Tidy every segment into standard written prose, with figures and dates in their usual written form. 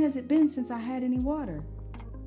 has it been since I had any water?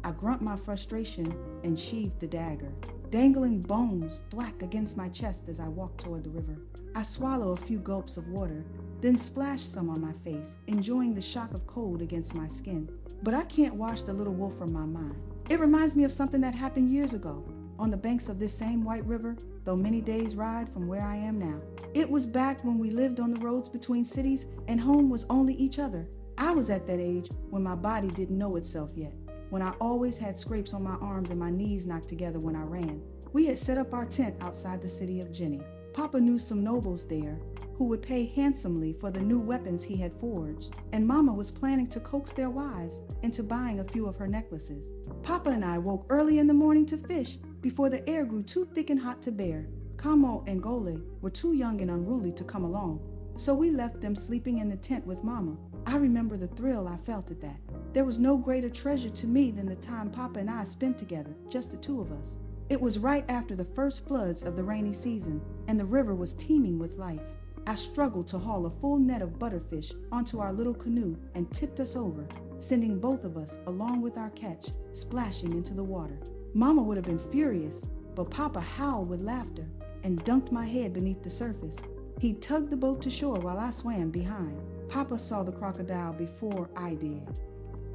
I grunt my frustration and sheathe the dagger. Dangling bones thwack against my chest as I walk toward the river. I swallow a few gulps of water, then splash some on my face, enjoying the shock of cold against my skin. But I can't wash the little wolf from my mind. It reminds me of something that happened years ago, on the banks of this same white river, though many days' ride from where I am now. It was back when we lived on the roads between cities and home was only each other. I was at that age when my body didn't know itself yet, when I always had scrapes on my arms and my knees knocked together when I ran. We had set up our tent outside the city of Jenny. Papa knew some nobles there who would pay handsomely for the new weapons he had forged, and Mama was planning to coax their wives into buying a few of her necklaces. Papa and I woke early in the morning to fish before the air grew too thick and hot to bear. Kamo and Gole were too young and unruly to come along, so we left them sleeping in the tent with Mama. I remember the thrill I felt at that. There was no greater treasure to me than the time Papa and I spent together, just the two of us. It was right after the first floods of the rainy season, and the river was teeming with life. I struggled to haul a full net of butterfish onto our little canoe and tipped us over, sending both of us, along with our catch, splashing into the water. Mama would have been furious, but Papa howled with laughter and dunked my head beneath the surface. He tugged the boat to shore while I swam behind. Papa saw the crocodile before I did.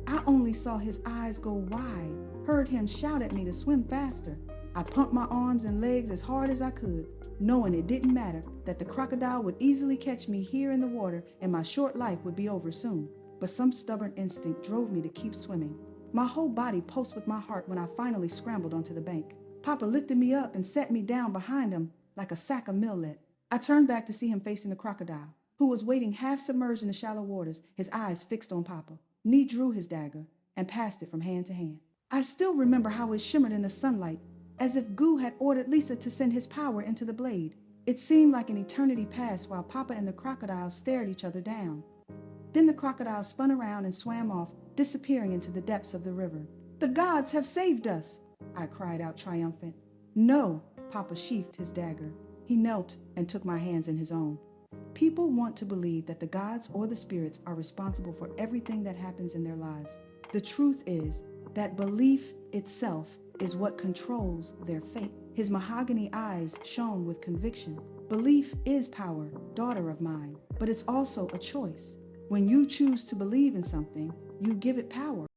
I only saw his eyes go wide, heard him shout at me to swim faster. I pumped my arms and legs as hard as I could, knowing it didn't matter, that the crocodile would easily catch me here in the water and my short life would be over soon. But some stubborn instinct drove me to keep swimming. My whole body pulsed with my heart when I finally scrambled onto the bank. Papa lifted me up and set me down behind him like a sack of millet. I turned back to see him facing the crocodile, who was waiting half submerged in the shallow waters, his eyes fixed on Papa. Nee drew his dagger and passed it from hand to hand. I still remember how it shimmered in the sunlight, as if Gu had ordered Lisa to send his power into the blade. It seemed like an eternity passed while Papa and the crocodile stared each other down. Then the crocodile spun around and swam off, disappearing into the depths of the river. "The gods have saved us!" I cried out triumphant. "No," Papa sheathed his dagger. He knelt and took my hands in his own. People want to believe that the gods or the spirits are responsible for everything that happens in their lives. The truth is that belief itself is what controls their fate. His mahogany eyes shone with conviction. Belief is power, daughter of mine, but it's also a choice. When you choose to believe in something, you give it power.